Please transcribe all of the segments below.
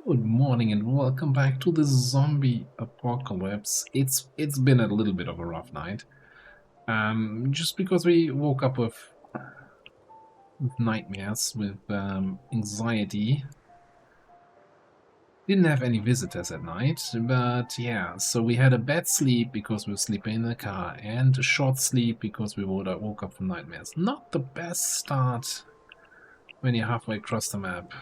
Good morning and welcome back to the zombie apocalypse. It's been a little bit of a rough night. Just because we woke up with nightmares, with anxiety. Didn't have any visitors at night, but yeah, so we had a bad sleep because we were sleeping in the car, and a short sleep because we woke up from nightmares. Not the best start when you're halfway across the map,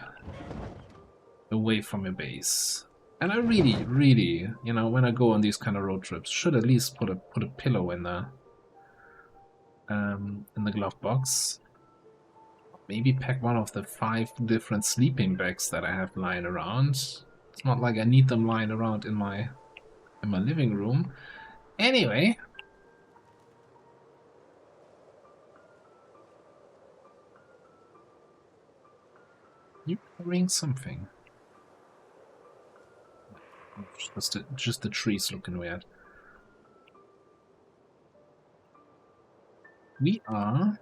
away from your base. And I really, when I go on these kind of road trips, should at least put a pillow in the glove box. Maybe pack one of the 5 different sleeping bags that I have lying around. It's not like I need them lying around in my living room. Anyway, you're carrying something. Just the trees looking weird. We are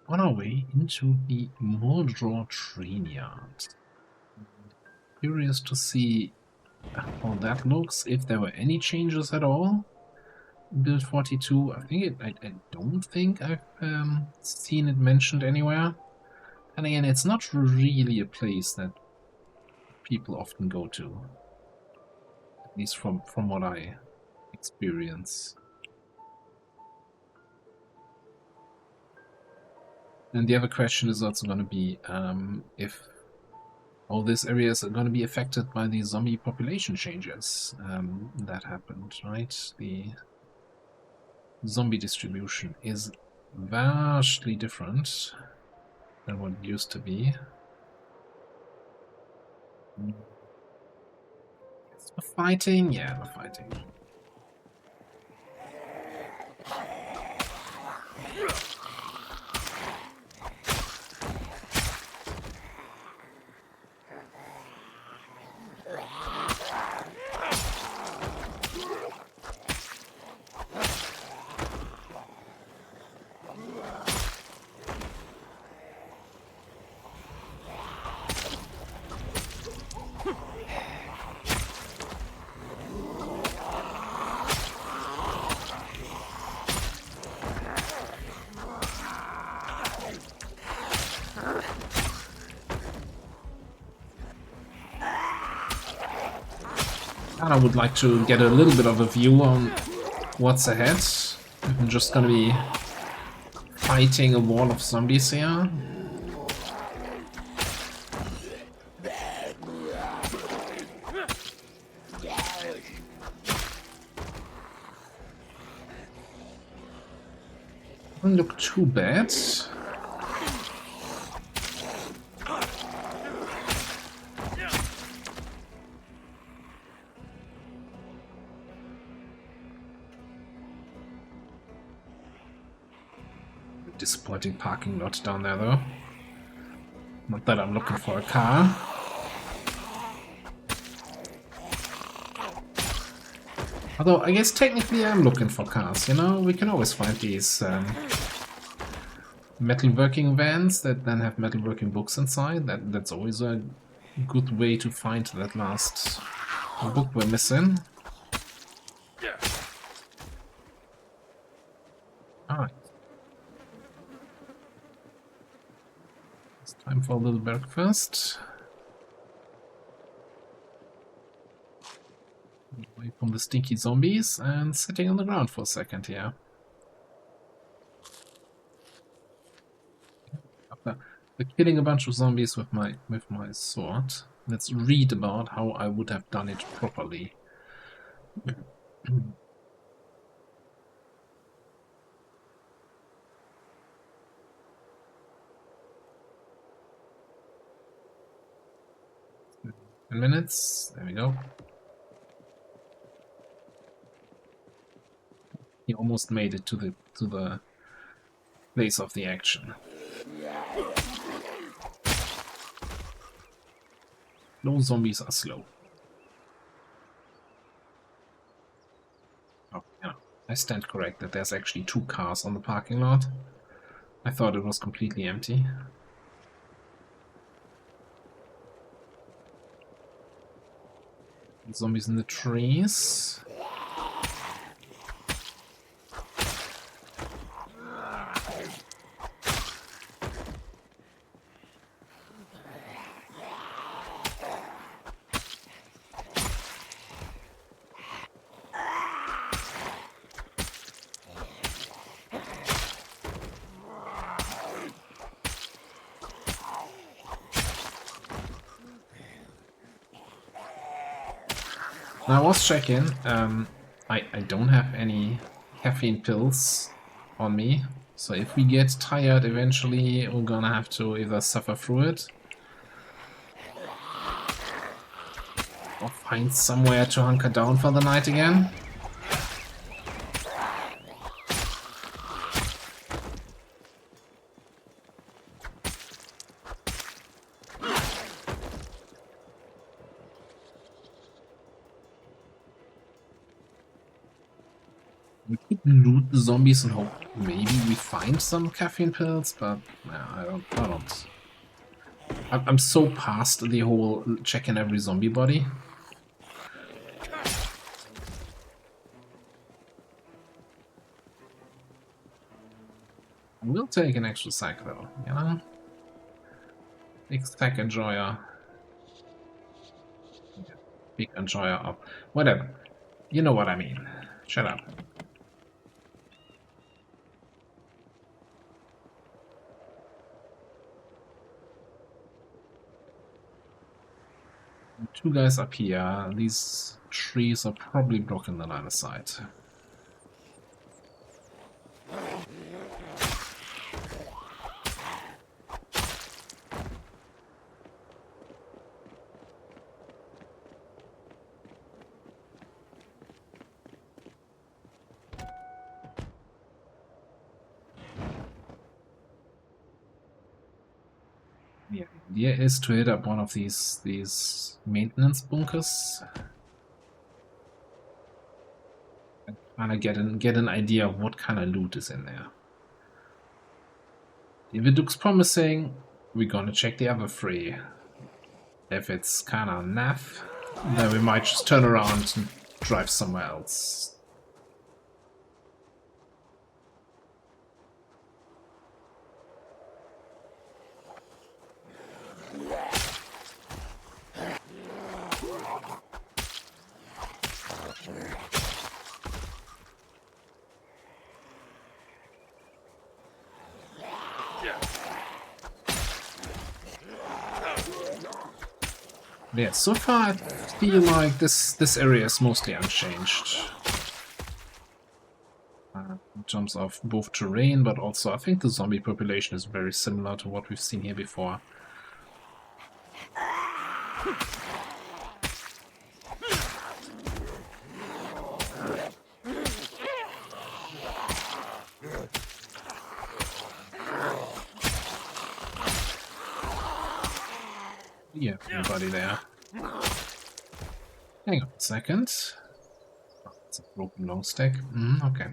on our way into the Mordor train yard. Curious to see how that looks, if there were any changes at all. Build 42, I don't think I've seen it mentioned anywhere. And again, it's not really a place that people often go to. At least from what I experience. And the other question is also going to be if all these areas are going to be affected by the zombie population changes that happened, right? The zombie distribution is vastly different than what it used to be. We're fighting? Yeah, we're fighting. And I would like to get a little bit of a view on what's ahead. I'm just gonna be fighting a wall of zombies here. Doesn't look too bad. Disappointing parking lot down there, though. Not that I'm looking for a car. Although, I guess technically I'm looking for cars, you know? We can always find these metalworking vans that then have metalworking books inside. That's always a good way to find that last book we're missing. Alright. It's time for a little breakfast. Away from the stinky zombies and sitting on the ground for a second here. After killing a bunch of zombies with my sword, let's read about how I would have done it properly. 10 minutes. There we go. He almost made it to the place of the action. No zombies are slow. Oh, yeah. I stand corrected. There's actually 2 cars on the parking lot. I thought it was completely empty. Zombies in the trees. Now I was checking, I don't have any caffeine pills on me, so if we get tired eventually, we're gonna have to either suffer through it or find somewhere to hunker down for the night again. We could loot the zombies and hope maybe we find some caffeine pills, but nah, I don't. I'm so past the whole checking every zombie body. I will take an extra sack though, you know? Big sack enjoyer. Yeah, big enjoyer of whatever. You know what I mean. Shut up. Two guys up here. These trees are probably blocking the line of sight. Yeah, the idea is to hit up one of these maintenance bunkers and kind of get an idea of what kind of loot is in there. If it looks promising, we're gonna check the other three. If it's kind of naff, then we might just turn around and drive somewhere else. Yeah, so far I feel like this area is mostly unchanged. In terms of both terrain, but also I think the zombie population is very similar to what we've seen here before. Yeah, anybody there? Hang on a second. Oh, it's a broken long stick. Okay.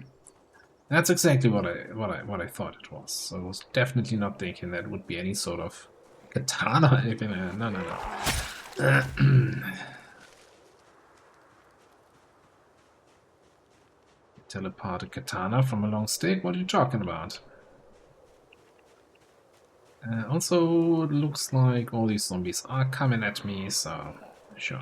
That's exactly what I thought it was. So I was definitely not thinking that would be any sort of katana or anything. No, no, no. Teleport a katana from a long stick? What are you talking about? Also, it looks like all these zombies are coming at me, so sure.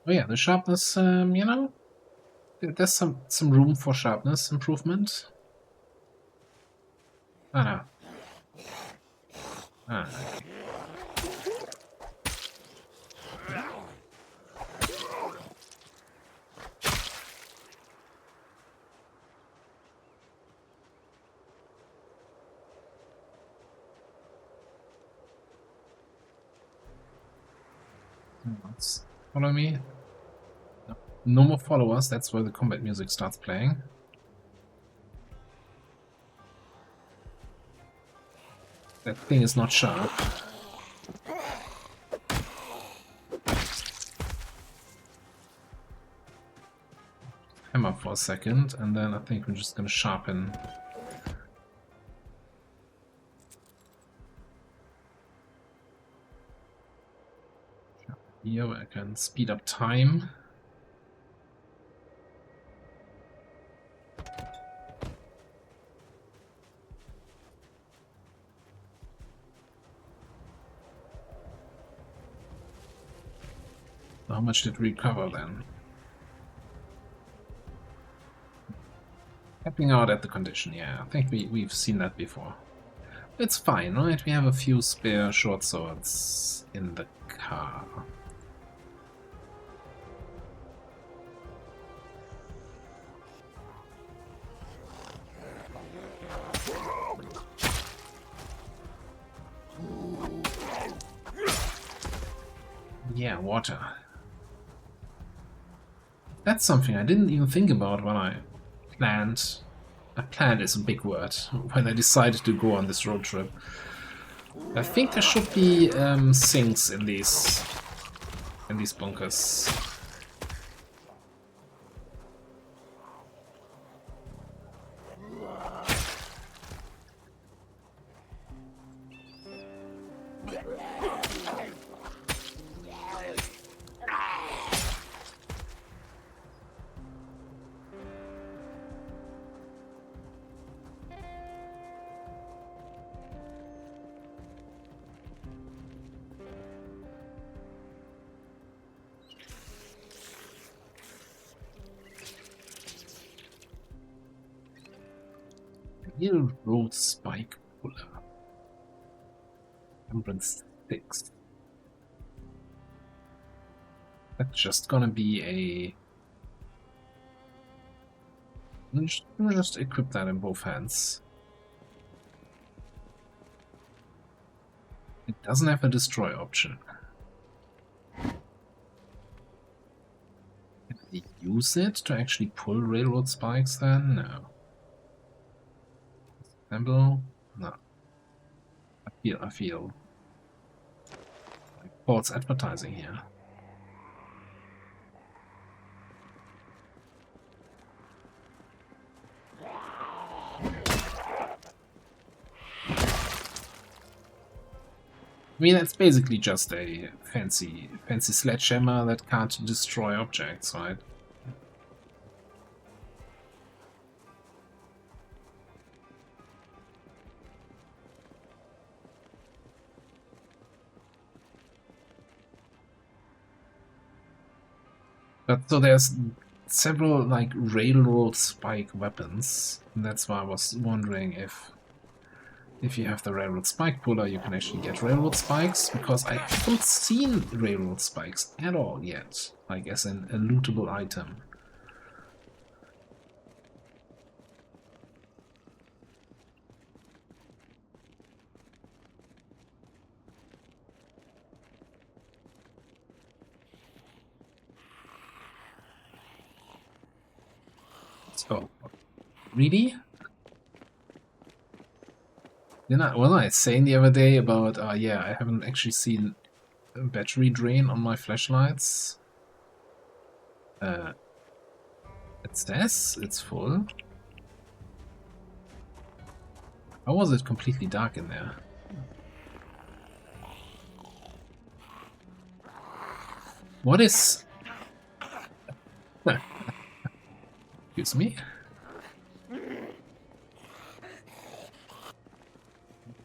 Oh yeah, the sharpness, you know, there's some room for sharpness improvement. Oh no. Ah, okay. Follow me. No, No more followers, that's where the combat music starts playing. That thing is not sharp. Hammer for a second, and then I think we're just gonna sharpen. Here I can speed up time. How much did we recover then? Capping out at the condition, yeah. I think we've seen that before. It's fine, right? We have a few spare short swords in the car. Yeah, water. That's something I didn't even think about when I planned. Planned is a big word. When I decided to go on this road trip. I think there should be sinks in these bunkers. Railroad spike puller. Remembrance 6. That's just gonna be a. We'll just equip that in both hands. It doesn't have a destroy option. Can we use it to actually pull railroad spikes then? No. Assemble? No. I feel like false advertising here. I mean, that's basically just a fancy sledgehammer that can't destroy objects, right? But so there's several like railroad spike weapons, and that's why I was wondering if you have the railroad spike puller, you can actually get railroad spikes, because I haven't seen railroad spikes at all yet, like as a lootable item. So, really? Wasn't I saying the other day about, yeah, I haven't actually seen a battery drain on my flashlights? It says it's full. How was it completely dark in there? What is... Excuse me? I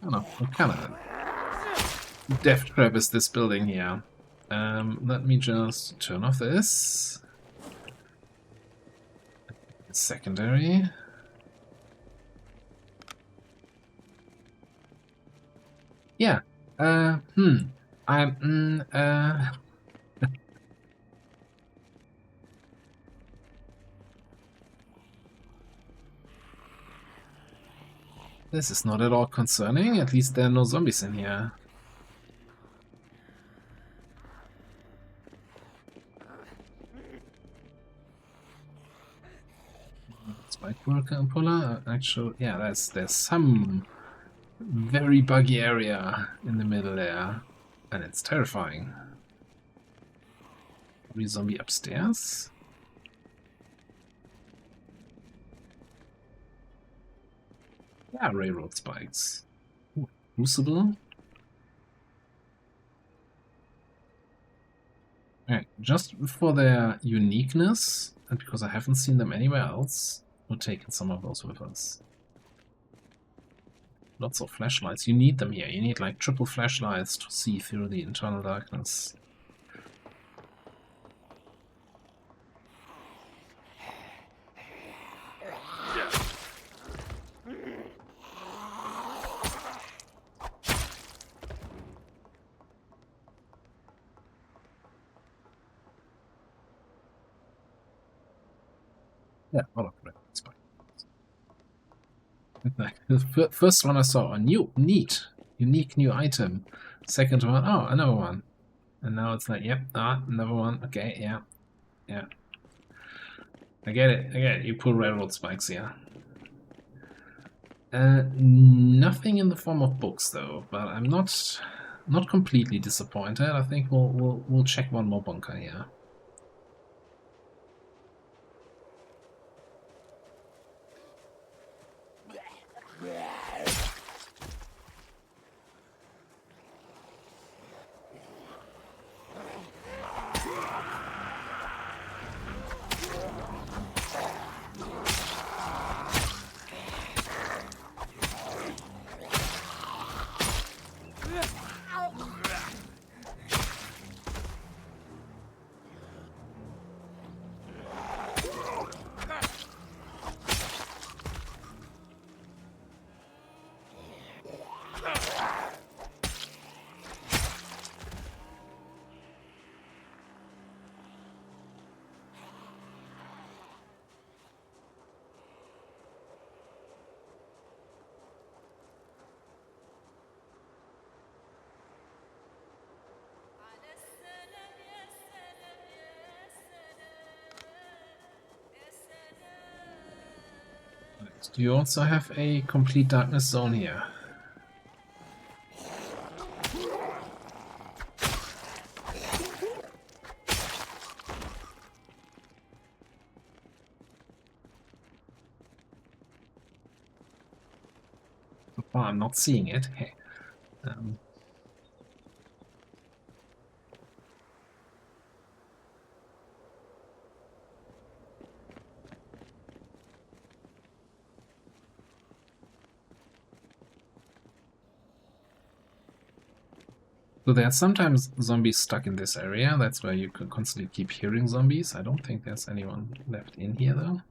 don't know, what kind of death trap is this building here? Let me just turn off this. Secondary. Yeah. This is not at all concerning. At least there are no zombies in here. Spike puller? Actually, yeah, there's some very buggy area in the middle there, and it's terrifying. Probably zombie upstairs. Yeah, railroad spikes. Ooh, crucible. Alright, just for their uniqueness, and because I haven't seen them anywhere else, we're taking some of those with us. Lots of flashlights. You need them here. You need like triple flashlights to see through the internal darkness. Yeah, all of it. It's fine. The first one I saw, a neat, unique new item. Second one, oh, another one. And now it's like, yep, another one. Okay, yeah. I get it. You pull railroad spikes here. Nothing in the form of books though, but I'm not completely disappointed. I think we'll check one more bunker here. Do you also have a complete darkness zone here? So far, I'm not seeing it. Hey. So there are sometimes zombies stuck in this area. That's where you can constantly keep hearing zombies. I don't think there's anyone left in here though.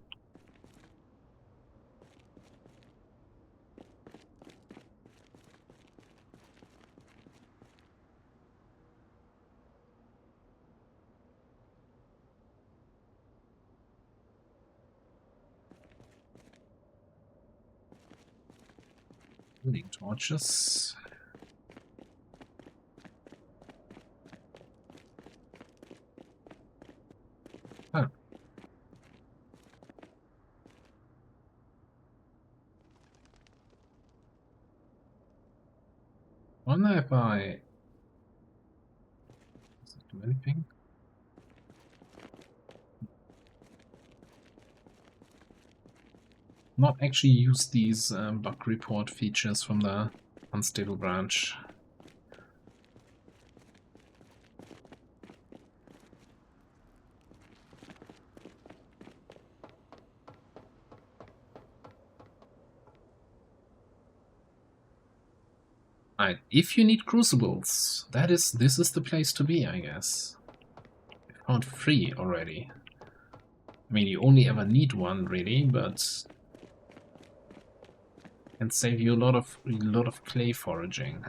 Building torches. Oh. Wonder if I... Does it do anything? Not actually use these bug report features from the unstable branch. Right, if you need crucibles, this is the place to be, I guess. We found 3 already. I mean, you only ever need 1 really, but can save you a lot of clay foraging.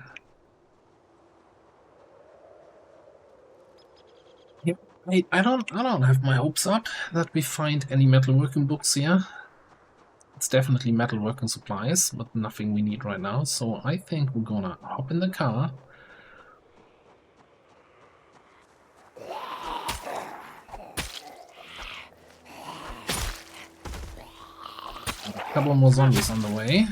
Yep. I don't have my hopes up that we find any metalworking books here. It's definitely metalworking supplies, but nothing we need right now. So I think we're gonna hop in the car. Couple more zombies on the way.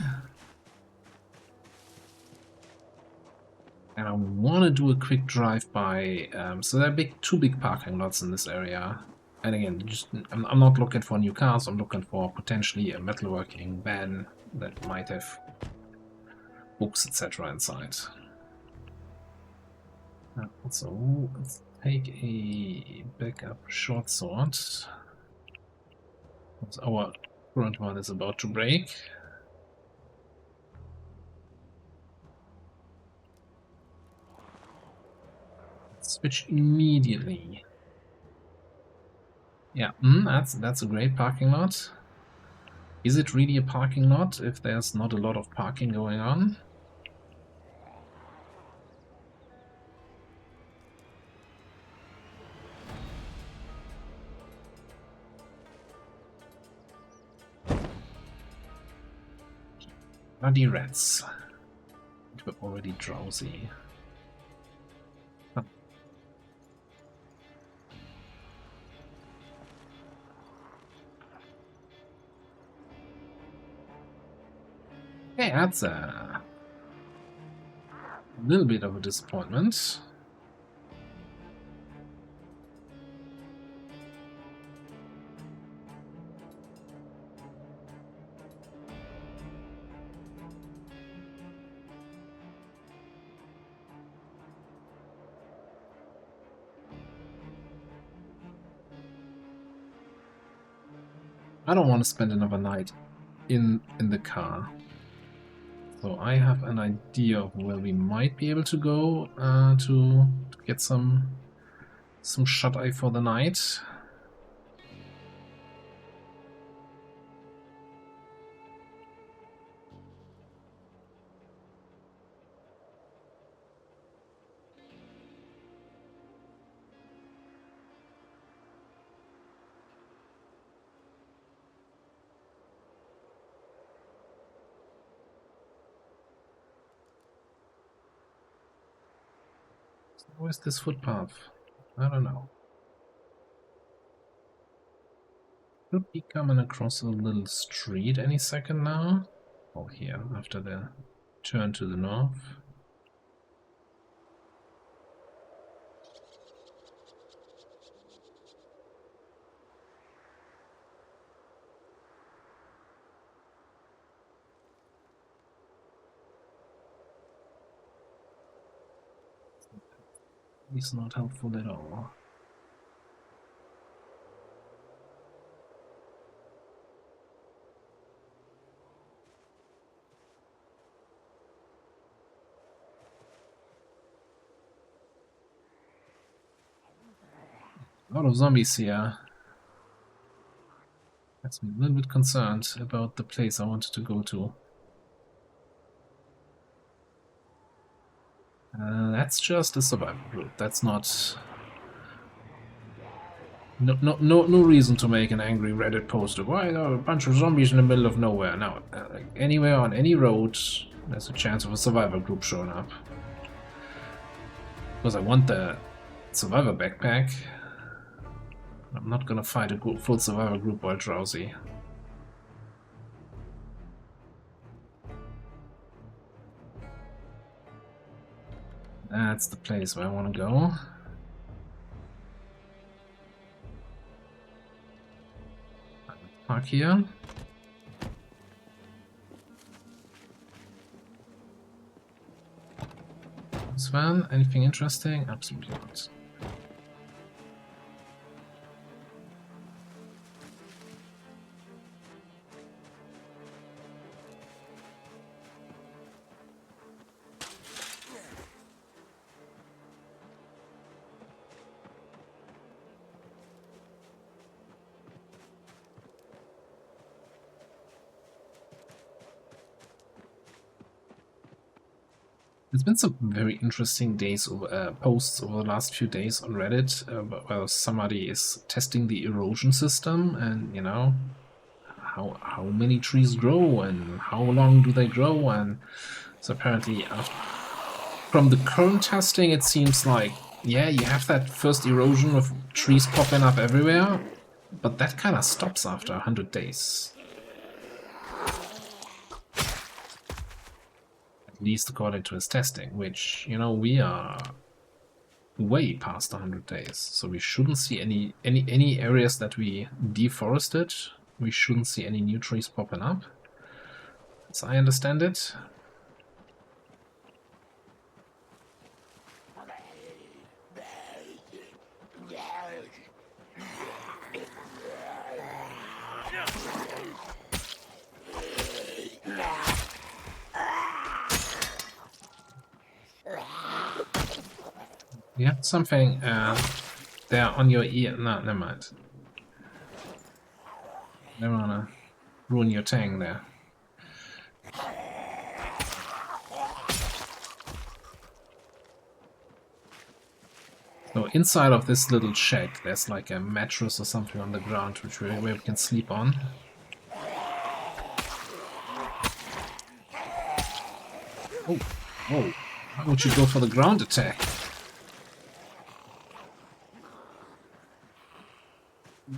And I want to do a quick drive-by. So there are two big parking lots in this area. And again, I'm not looking for new cars. I'm looking for potentially a metalworking van that might have books, etc. inside. So let's take a backup short sword. Our current one is about to break. Switch immediately. Yeah, that's a great parking lot. Is it really a parking lot if there's not a lot of parking going on? Bloody rats. We're already drowsy. Huh. Okay, that's a little bit of a disappointment. I don't want to spend another night in the car. So I have an idea of where we might be able to go to get some shut-eye for the night. Where's this footpath? I don't know. Could be coming across a little street any second now. Oh, here, after the turn to the north. It's not helpful at all. A lot of zombies here. Makes me a little bit concerned about the place I wanted to go to. That's just a survival group. That's not... No reason to make an angry Reddit poster. Why are there a bunch of zombies in the middle of nowhere? Now, anywhere on any road, there's a chance of a survivor group showing up. Because I want the survivor backpack. I'm not gonna fight a full survivor group while drowsy. That's the place where I want to go. Park here. Sven, anything interesting? Absolutely not. There's been some very interesting posts over the last few days on Reddit where somebody is testing the erosion system and, you know, how many trees grow and how long do they grow. And so apparently from the current testing it seems like, yeah, you have that first erosion of trees popping up everywhere, but that kind of stops after 100 days. At least according to his testing, which, you know, we are way past 100 days, so we shouldn't see any areas that we deforested. We shouldn't see any new trees popping up, as I understand it. You have something there on your ear. No, never mind. Never wanna ruin your tang there. So inside of this little shack, there's like a mattress or something on the ground where we can sleep on. Oh, whoa! Why would you go for the ground attack?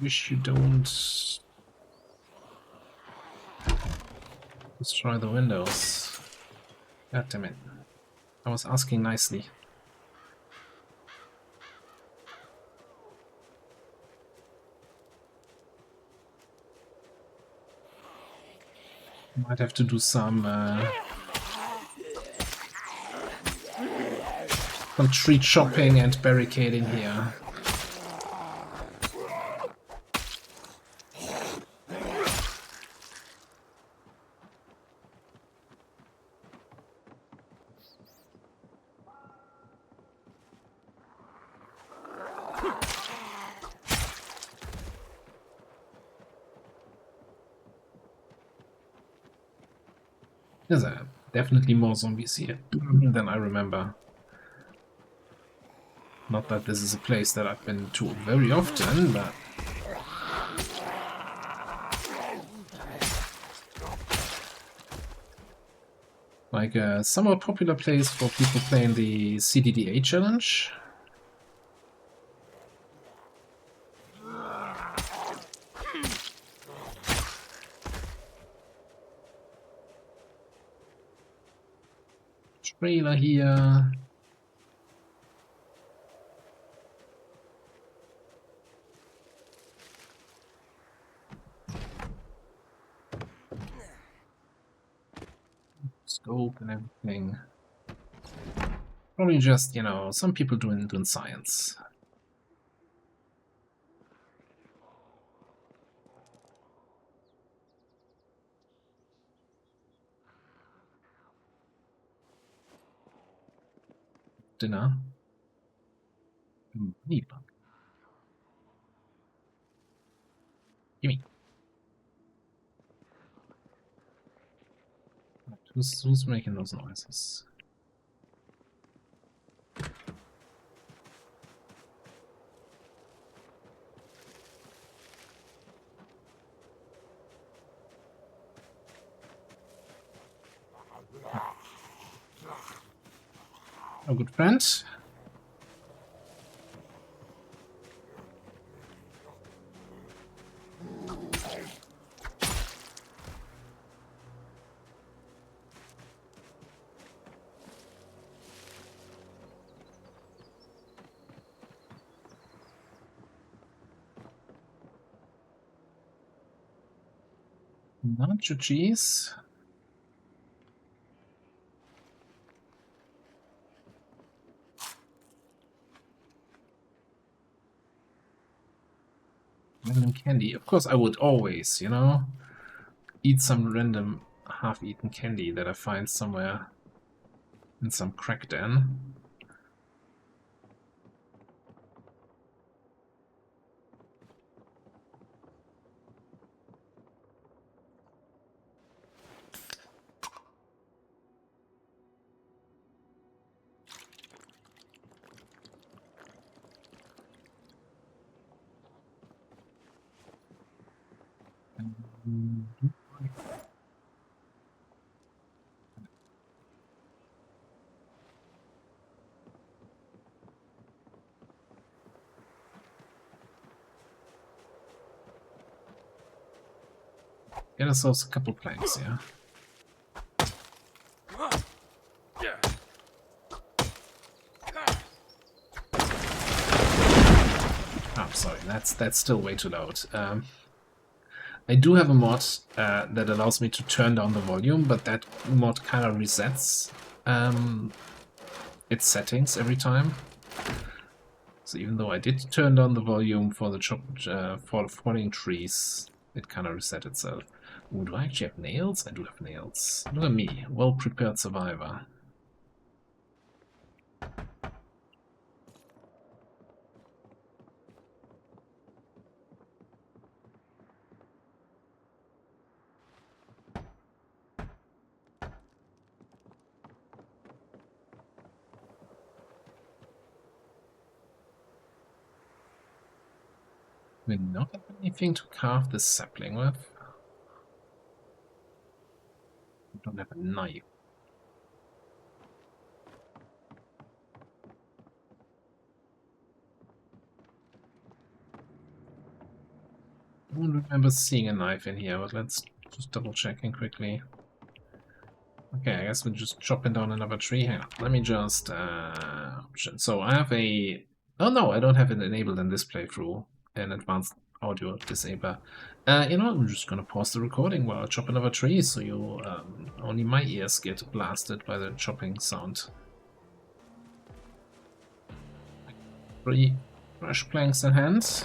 Wish you don't destroy the windows. God damn it. I was asking nicely. Might have to do some tree chopping and barricading here. There's definitely more zombies here than I remember. Not that this is a place that I've been to very often, but... like a somewhat popular place for people playing the CDDA challenge. Trailer here. Scope and everything. Probably just, you know, some people doing science. Dinner. Neat bug. Gimme. Who's making those noises? Oh, good friend. Nacho cheese. Random candy. Of course, I would always, you know, eat some random half-eaten candy that I find somewhere in some crack den. Get ourselves a couple planks, yeah. sorry, that's still way too loud. I do have a mod that allows me to turn down the volume, but that mod kind of resets its settings every time. So even though I did turn down the volume for the for falling trees, it kind of reset itself. Ooh, do I actually have nails? I do have nails. Look at me, well-prepared survivor. We not have anything to carve this sapling with. We don't have a knife. I don't remember seeing a knife in here, but let's just double checking quickly. Okay, I guess we're just chopping down another tree. Hang on, let me just option. So I have a. Oh no, I don't have it enabled in this playthrough. An advanced audio disabler. You know what? I'm just gonna pause the recording while I chop another tree, so you only my ears get blasted by the chopping sound. 3 fresh planks in hand.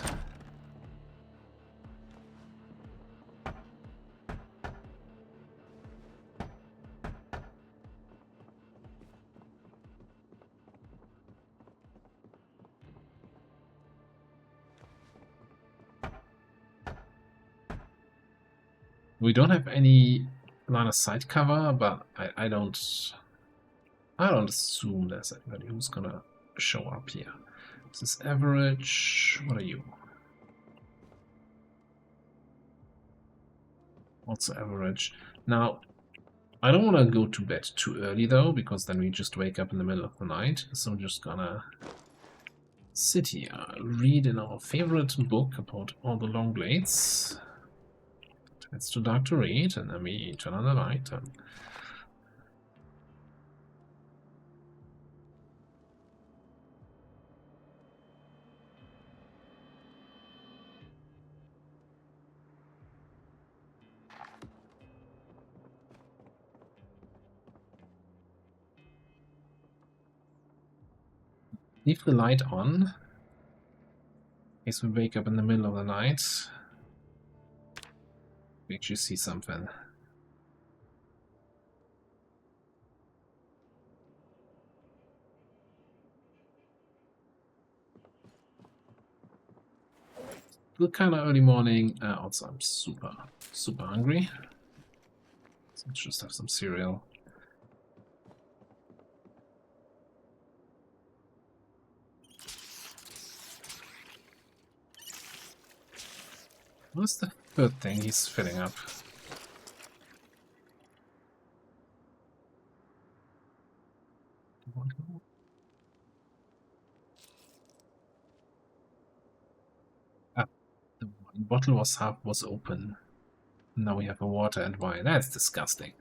We don't have any line of sight cover, but I don't assume there's anybody who's gonna show up here. This is average. What are you? Also average. Now, I don't want to go to bed too early though, because then we just wake up in the middle of the night. So I'm just gonna sit here, read in our favorite book about all the long blades. It's too dark to read, and then we turn on the light. And leave the light on in case we wake up in the middle of the night. We actually see something. Still kind of early morning. Also, I'm super hungry. So let's just have some cereal. What's the third thing he's filling up? Ah, the wine bottle was open. Now we have a water and wine. That's disgusting.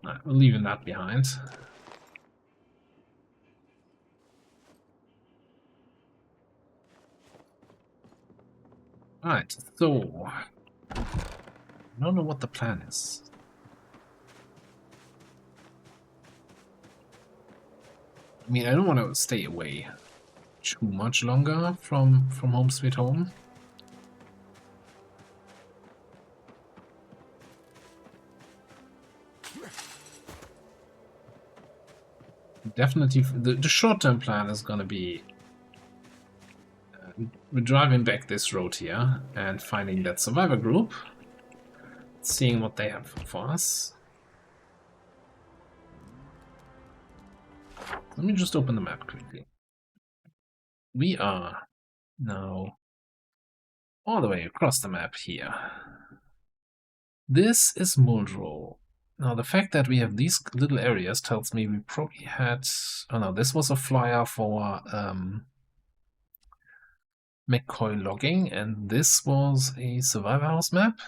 Alright, we're leaving that behind. Alright, so I don't know what the plan is. I mean, I don't want to stay away too much longer from Home Sweet Home. Definitely, the short-term plan is gonna be we're driving back this road here and finding that survivor group, seeing what they have for us. Let me just open the map quickly. We are now all the way across the map here. This is Muldrow. Now, the fact that we have these little areas tells me we probably had... Oh no, this was a flyer for McCoy logging, and this was a survivor house map.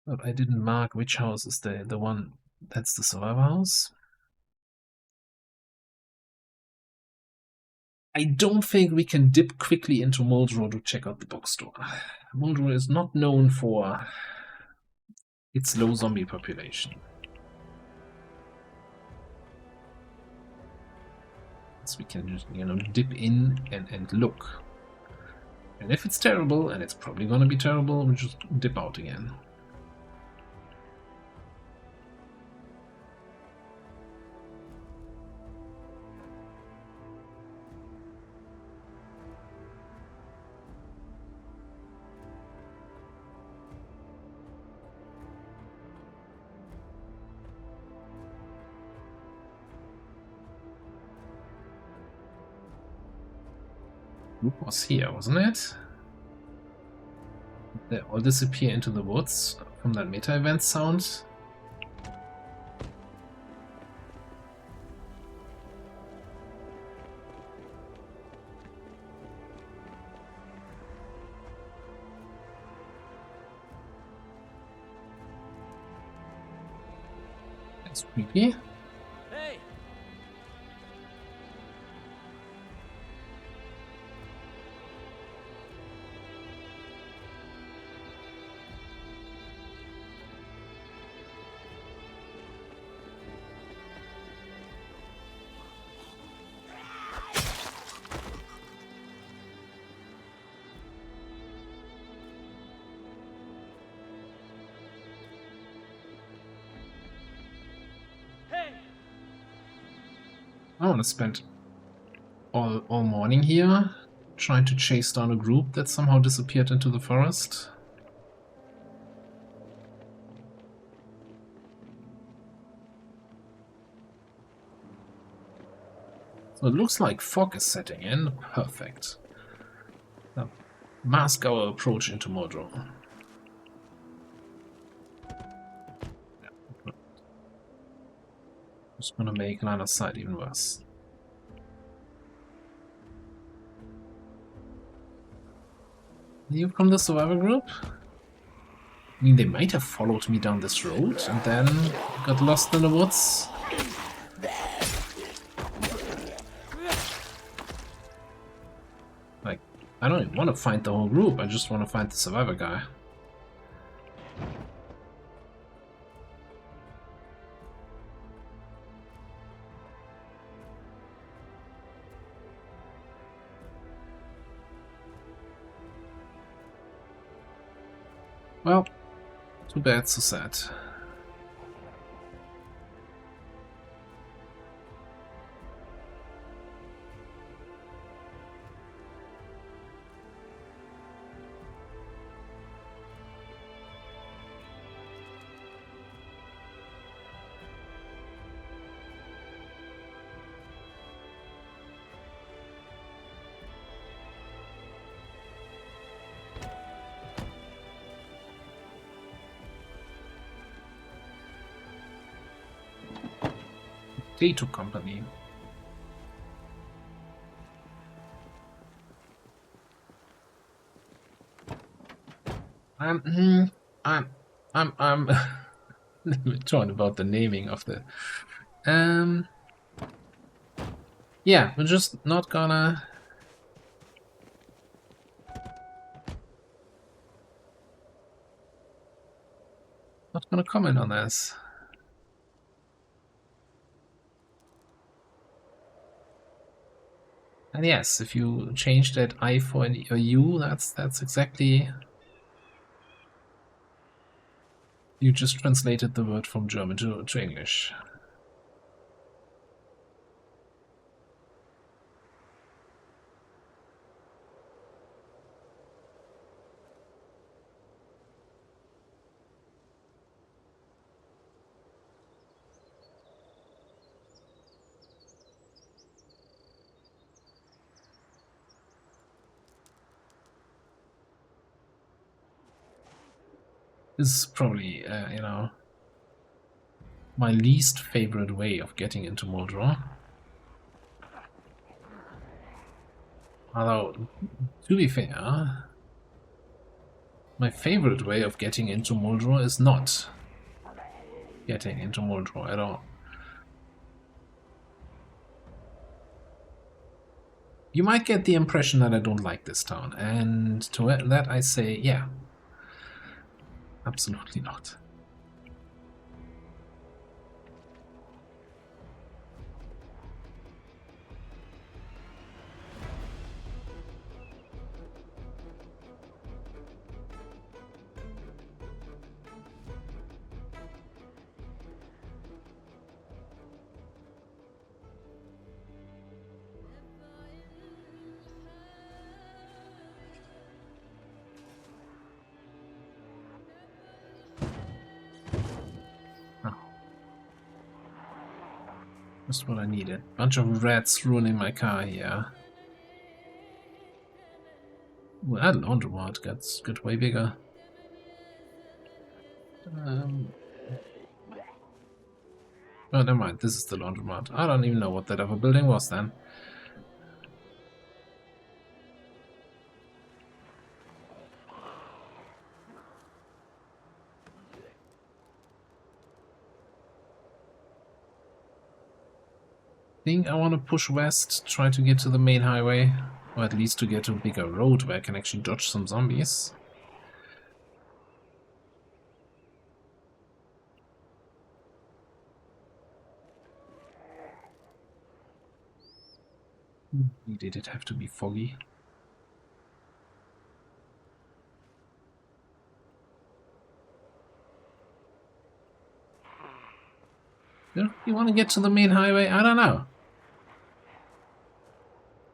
But I didn't mark which house is the one that's the survivor house. I don't think we can dip quickly into Moldro to check out the bookstore. Moldro is not known for its low zombie population. So we can just, dip in and look. And if it's terrible, and it's probably gonna be terrible, we'll just dip out again. Group was here, wasn't it? They all disappear into the woods from that meta event sound. That's creepy. Hey! I want to spend all morning here trying to chase down a group that somehow disappeared into the forest. So it looks like fog is setting in. Perfect. Now, mask our approach into Moldro. Just gonna make line of sight even worse. You from the survivor group? I mean, they might have followed me down this road and then got lost in the woods. Like, I don't even want to find the whole group, I just want to find the survivor guy. Well, too bad, so sad. Potato Company. I'm torn about the naming of the. Yeah, we're just not gonna. Not gonna comment on this. And yes, if you change that I for a U, that's exactly. You just translated the word from German to English. This is probably, my least favorite way of getting into Moldro. Although, to be fair, my favorite way of getting into Moldro is not getting into Moldro at all. You might get the impression that I don't like this town, and to that I say, yeah, absolutely not. Just what I needed. Bunch of rats ruining my car here. Well, that laundromat got way bigger. Oh, never mind. This is the laundromat. I don't even know what that other building was then. I think I want to push west, try to get to the main highway, or at least to get to a bigger road where I can actually dodge some zombies. Did it have to be foggy? You want to get to the main highway? I don't know.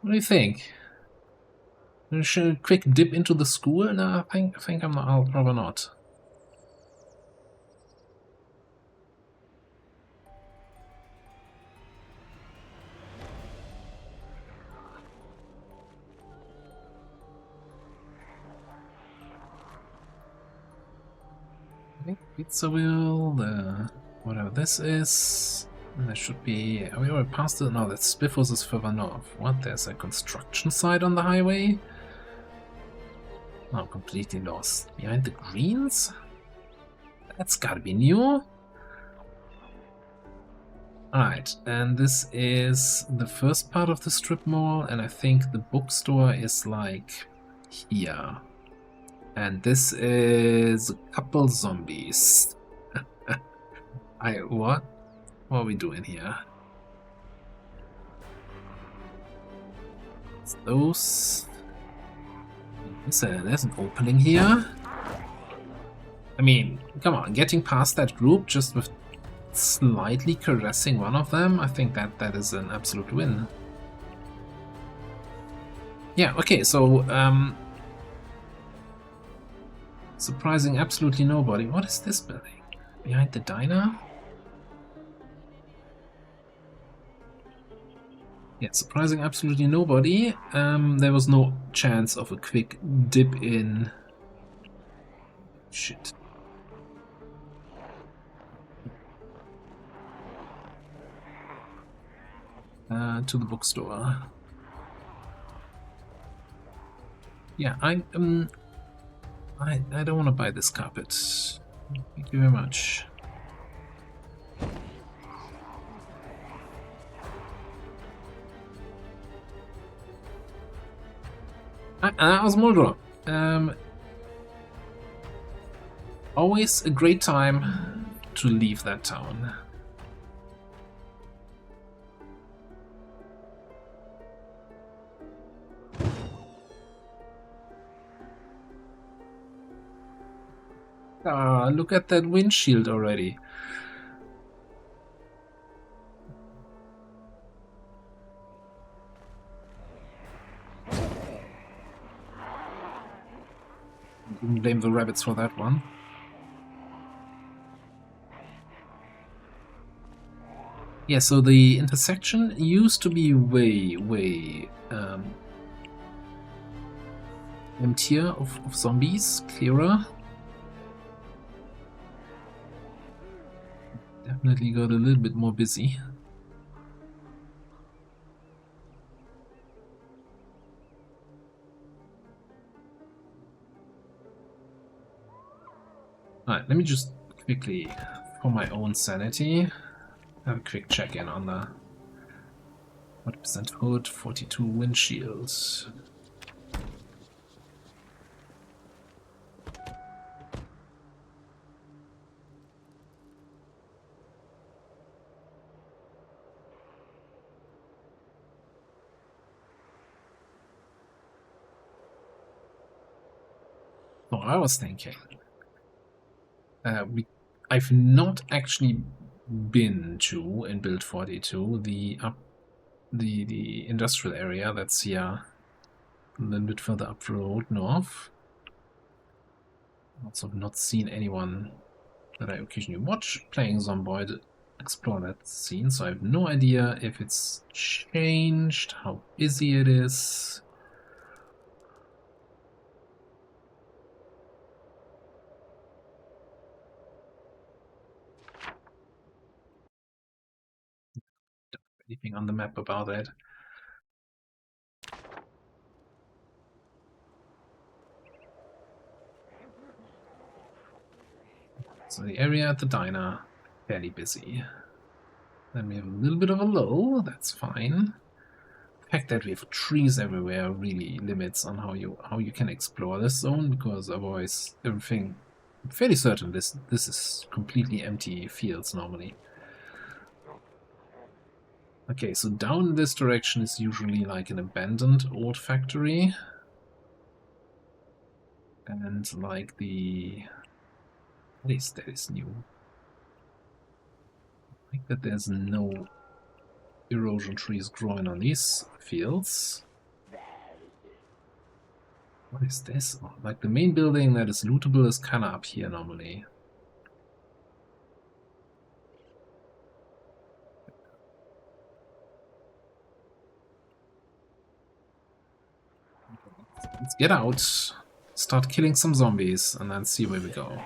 What do you think? Should a quick dip into the school? No, I think I'm not. I'll probably not. I think pizza wheel, the whatever this is. There should be. Are we already past it? No, that's Spiffos is further north. What? There's a construction site on the highway? Oh, completely lost. Behind the greens? That's gotta be new. Alright, and this is the first part of the strip mall, and I think the bookstore is like here. And this is a couple zombies. What? What are we doing here? It's those. There's an opening here. I mean, come on, getting past that group just with slightly caressing one of them, I think that is an absolute win. Yeah, okay, so surprising absolutely nobody. What is this building? Behind the diner? Yeah, surprising absolutely nobody. There was no chance of a quick dip in. Shit. To the bookstore. Yeah, I don't want to buy this carpet. Thank you very much. That was Mordor. Always a great time to leave that town. Ah, look at that windshield already. Didn't blame the rabbits for that one. Yeah, so the intersection used to be way emptier of zombies, clearer. Definitely got a little bit more busy. Alright, let me just quickly, for my own sanity, have a quick check-in on the 40% hood, 42 windshield. So I was thinking, I've not actually been to in build 42 the industrial area that's here a little bit further up the road north. Also not seen anyone that I occasionally watch playing Zomboid explore that scene, so I have no idea if it's changed, how busy it is. Anything on the map about it. So the area at the diner, fairly busy. Then we have a little bit of a lull, that's fine. The fact that we have trees everywhere really limits on how you can explore this zone, because otherwise everything, I'm fairly certain this is completely empty fields normally. Okay, so down this direction is usually like an abandoned old factory. And like the... At least that is new. I think that there's no erosion trees growing on these fields. What is this? Oh, like the main building that is lootable is kinda up here normally. Let's get out, start killing some zombies, and then see where we go.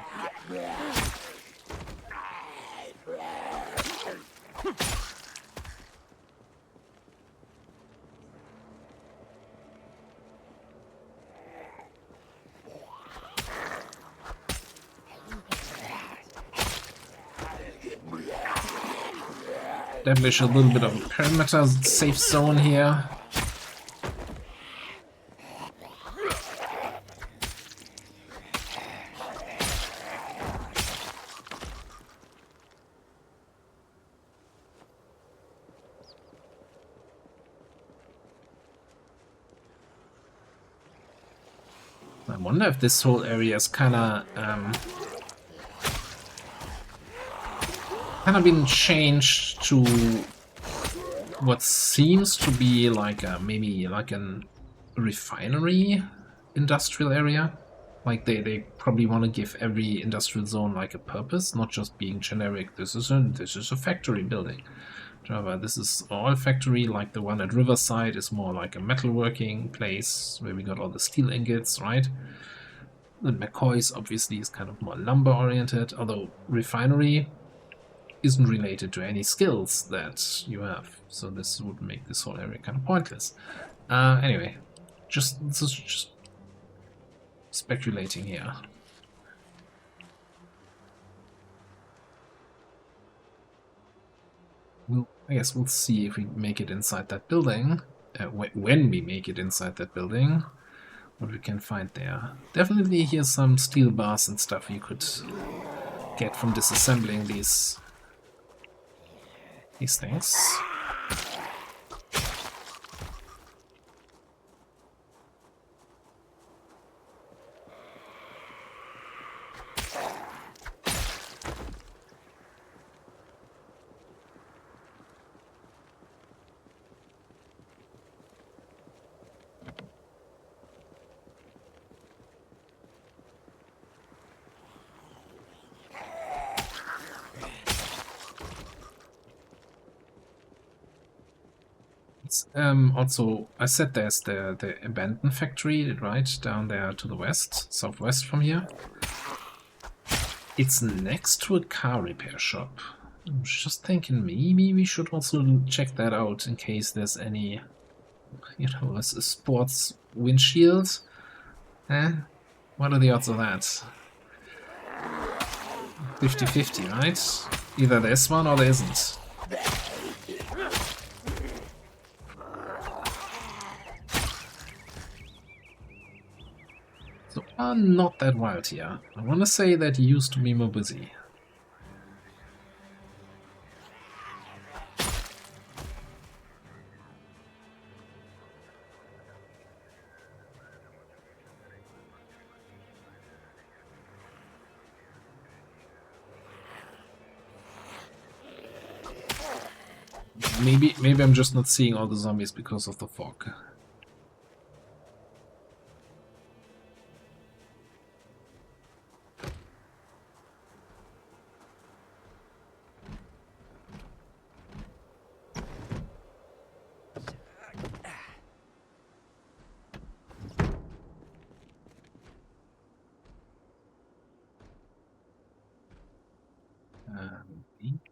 Establish a little bit of a perimeter safe zone here. I wonder if this whole area is kind of been changed to what seems to be like maybe like a refinery industrial area. Like they probably want to give every industrial zone like a purpose, not just being generic. This is a factory building. DerAva, this is all factory. Like the one at Riverside is more like a metalworking place where we got all the steel ingots, right? And McCoy's obviously is kind of more lumber oriented, although refinery isn't related to any skills that you have, so this would make this whole area kind of pointless. Anyway, just speculating here. I guess we'll see if we make it inside that building. When we make it inside that building, what we can find there. Definitely here's some steel bars and stuff you could get from disassembling these things. Also, I said there's the abandoned factory right down there to the west, southwest from here. It's next to a car repair shop. I'm just thinking maybe we should also check that out in case there's any, you know, a sports windshield. Eh? What are the odds of that? 50-50, right? Either there's one or there isn't. So not that wild here. I want to say that he used to be more busy. Maybe I'm just not seeing all the zombies because of the fog.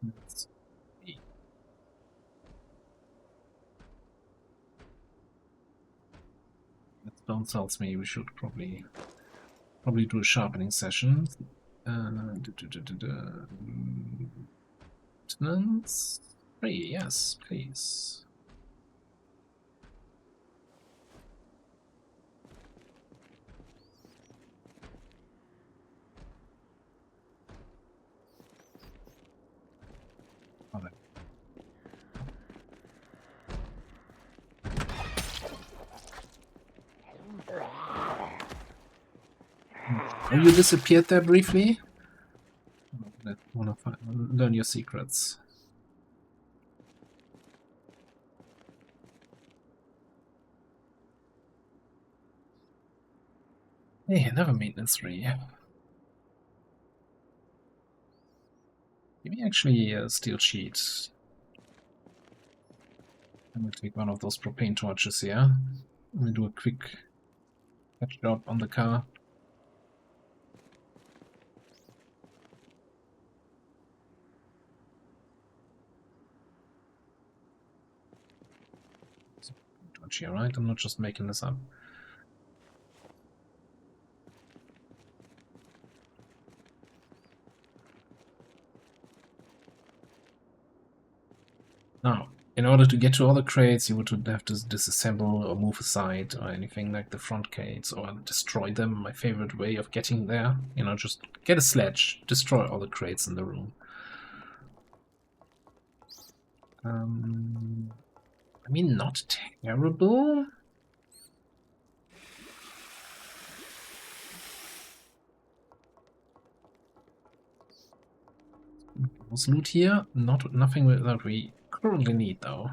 Let's see. That stone tells me we should probably do a sharpening session. Maintenance 3, yes, please. Okay. Oh, you disappeared there briefly? I want to learn your secrets. Hey, another maintenance 3. Give me actually a steel sheet. I'm gonna take one of those propane torches here. I'm gonna do a quick patch job on the car. Torch here, right? I'm not just making this up. Now, in order to get to all the crates, you would have to disassemble or move aside or anything like the front crates or destroy them. My favorite way of getting there, you know, just get a sledge, destroy all the crates in the room. I mean, not terrible. Was loot here? Nothing that we currently need though.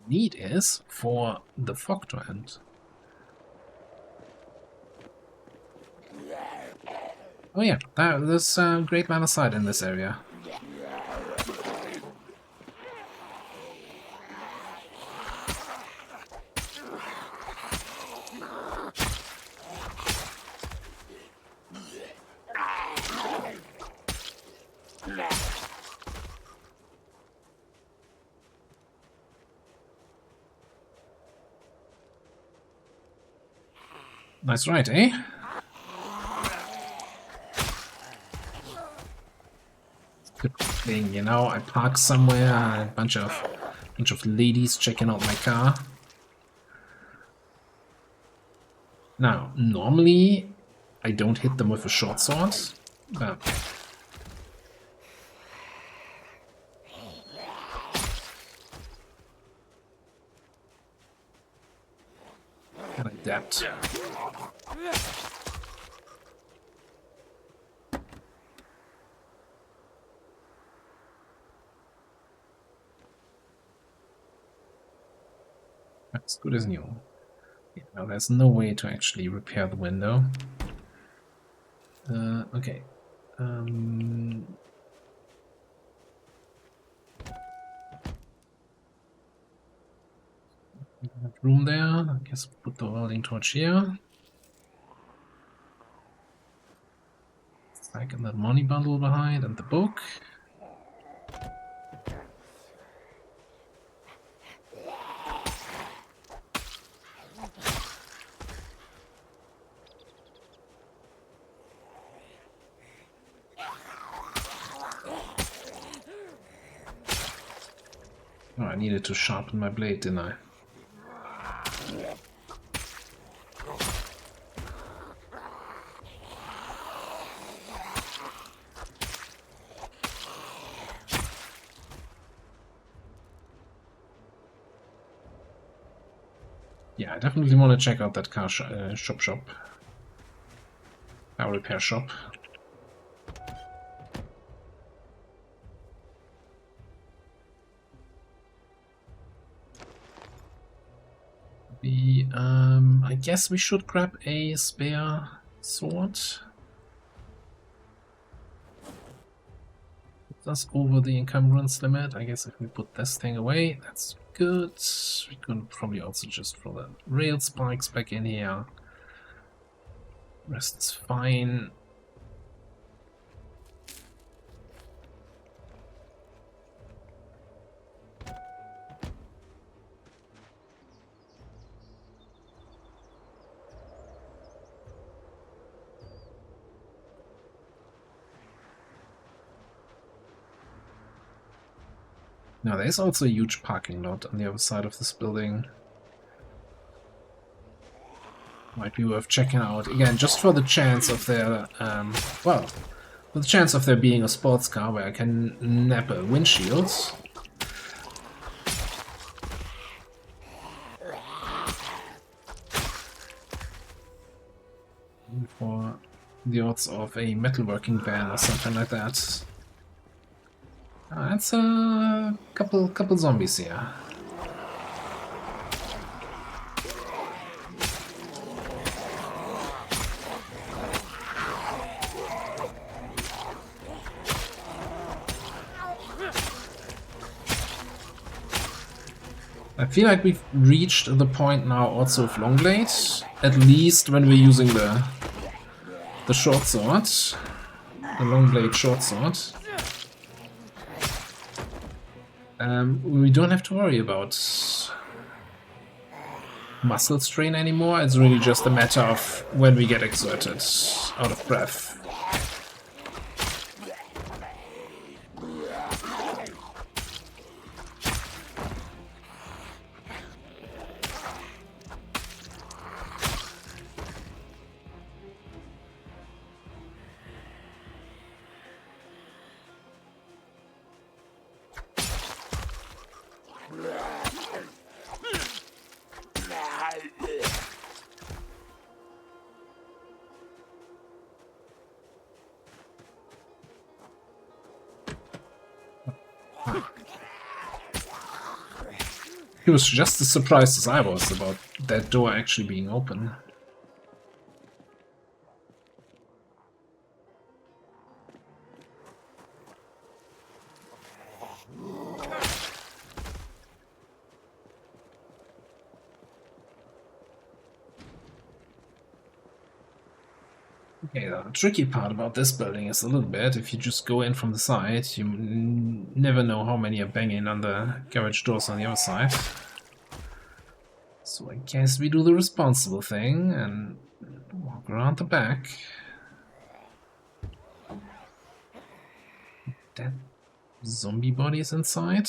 Need is for the fog to end. Oh yeah, there's a great line of sight in this area. Nice ride, eh? Good thing, you know, I park somewhere, a bunch of ladies checking out my car. Now, normally I don't hit them with a short sword, but can adapt. As good as new. Yeah, now there's no way to actually repair the window. Okay. Room there. I guess put the welding torch here. Stack in that money bundle behind and the book. Oh, I needed to sharpen my blade, didn't I? Yeah, I definitely want to check out that car shop. Car repair shop. I guess we should grab a spare sword. That's over the encumbrance limit. I guess if we put this thing away, that's good. We could probably also just throw the rail spikes back in here. Rest is fine. Now there's also a huge parking lot on the other side of this building. Might be worth checking out again, just for the chance of there. Well, for the chance of there being a sports car where I can nap a windshield. For the odds of a metalworking van or something like that. That's a couple zombies here. I feel like we've reached the point now also of Longblade, at least when we're using the short sword, the Longblade short sword. We don't have to worry about muscle strain anymore. It's really just a matter of when we get exerted, out of breath. He was just as surprised as I was about that door actually being open. Okay, the tricky part about this building is a little bit, if you just go in from the side, you never know how many are banging on the garage doors on the other side. So I guess we do the responsible thing and walk around the back. Dead zombie bodies inside.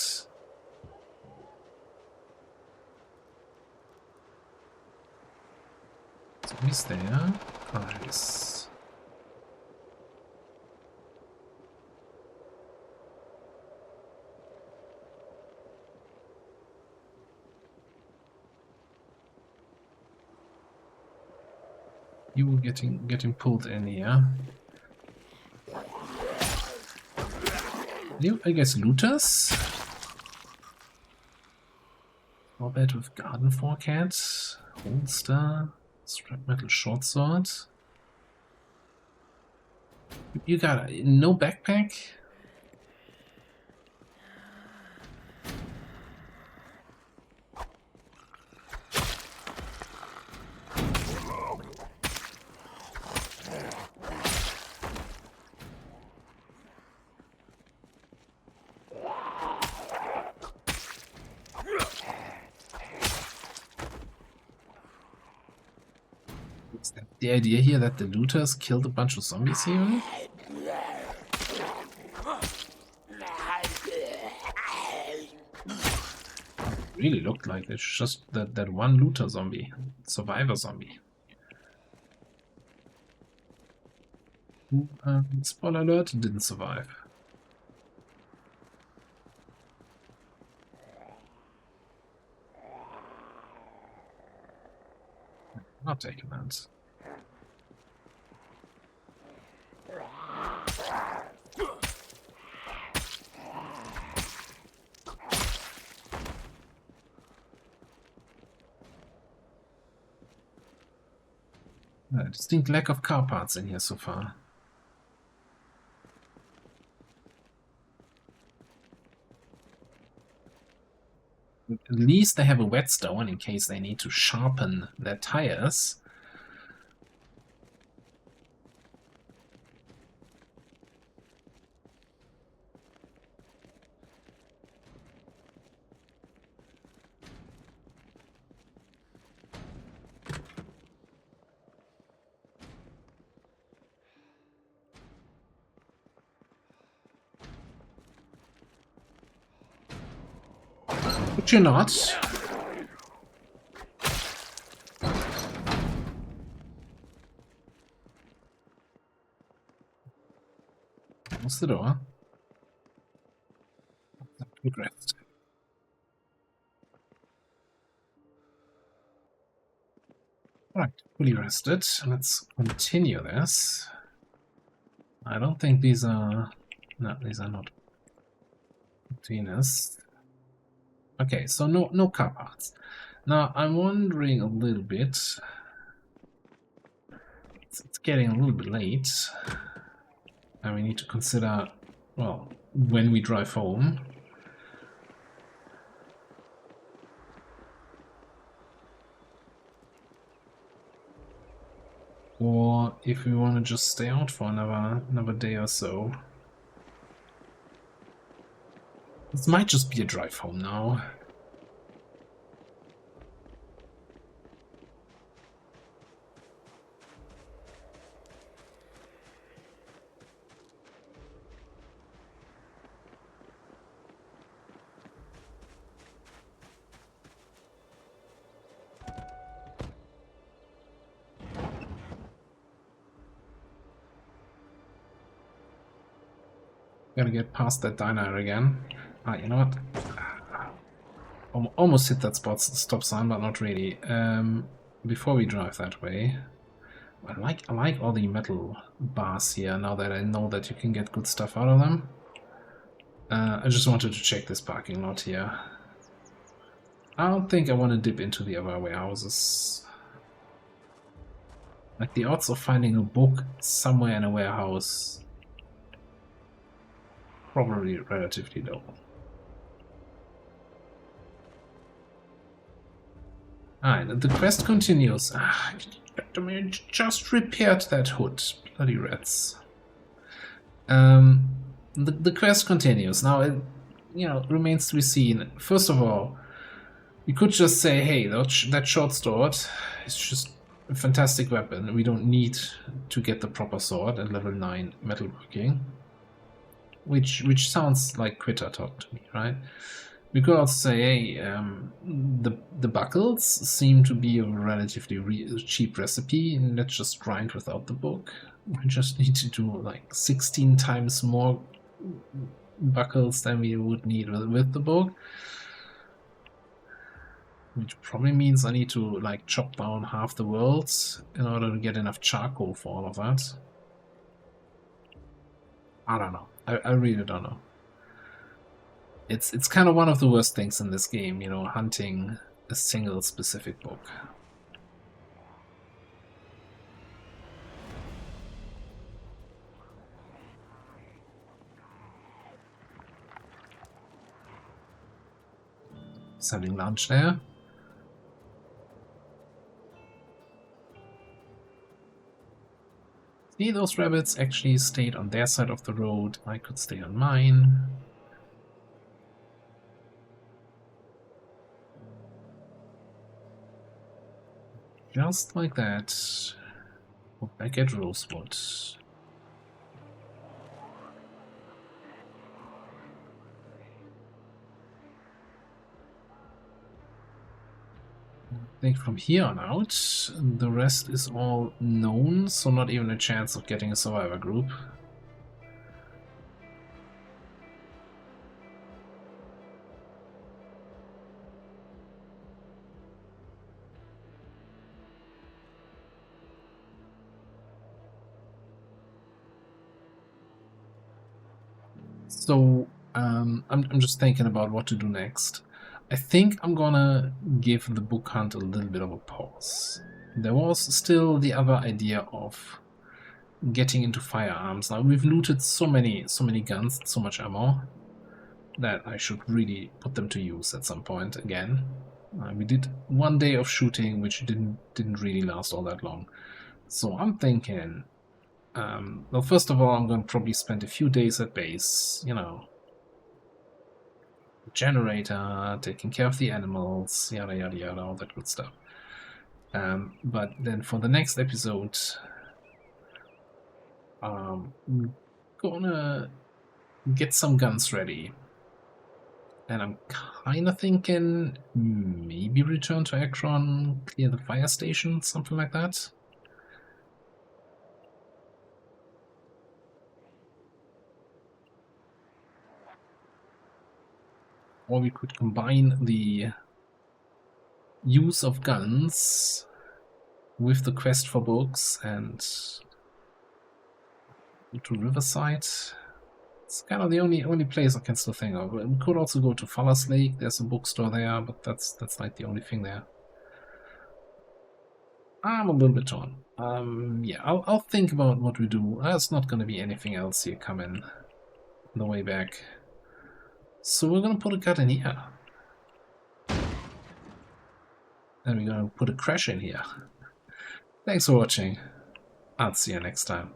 Zombies there. Nice. You were getting pulled in here. You, I guess, looters? More bad with garden forkhead, holster, scrap metal short sword. You got no backpack? Is that the idea here that the looters killed a bunch of zombies here? Really looked like it's just that one looter zombie, survivor zombie. Who, spoiler alert, didn't survive. Not taking that. Distinct lack of car parts in here so far. At least they have a whetstone in case they need to sharpen their tires. But you're not. Close the door. Good rest. Alright, fully rested. Let's continue this. I don't think these are... No, these are not containers. Okay, so no car parts. Now, I'm wondering a little bit... It's getting a little bit late. And we need to consider, well, when we drive home. Or if we want to just stay out for another day or so. This might just be a drive home now. Gotta get past that diner again. Ah, you know what? Almost hit that stop sign, but not really. Before we drive that way, I like all the metal bars here. Now that I know that you can get good stuff out of them. I just wanted to check this parking lot here. I don't think I want to dip into the other warehouses. Like, the odds of finding a book somewhere in a warehouse probably relatively low. Alright, the quest continues. Ah, I just repaired that hood. Bloody rats. The quest continues. Now, it remains to be seen. First of all, we could just say, hey, that short sword is just a fantastic weapon. We don't need to get the proper sword at level 9 metalworking. Which sounds like quitter talk to me, right? We could also say, hey, the buckles seem to be a relatively cheap recipe, and let's just grind without the book. We just need to do like 16 times more buckles than we would need with the book. Which probably means I need to like chop down half the worlds in order to get enough charcoal for all of that. I don't know. I really don't know. It's kind of one of the worst things in this game, hunting a single specific book. Just having lunch there. See, those rabbits actually stayed on their side of the road. I could stay on mine. Just like that. We're back at Rosewood. I think from here on out, the rest is all known, so not even a chance of getting a survivor group. So I'm just thinking about what to do next. I think I'm gonna give the book hunt a little bit of a pause. There was still the other idea of getting into firearms. Now we've looted so many guns, so much ammo, that I should really put them to use at some point again. We did one day of shooting, which didn't really last all that long. So I'm thinking, well, first of all, I'm going to probably spend a few days at base, you know, generator, taking care of the animals, yada yada yada, all that good stuff. But then for the next episode, I'm gonna get some guns ready. And I'm kind of thinking maybe return to Akron, clear the fire station, something like that. Or we could combine the use of guns with the quest for books and go to Riverside. It's kind of the only place I can still think of. We could also go to Fallas Lake. There's a bookstore there, but that's like the only thing there. I'm a little bit torn. Yeah, I'll think about what we do. There's not gonna be anything else here coming on the way back. So we're gonna put a cut in here. And we're gonna put a crash in here. Thanks for watching. I'll see you next time.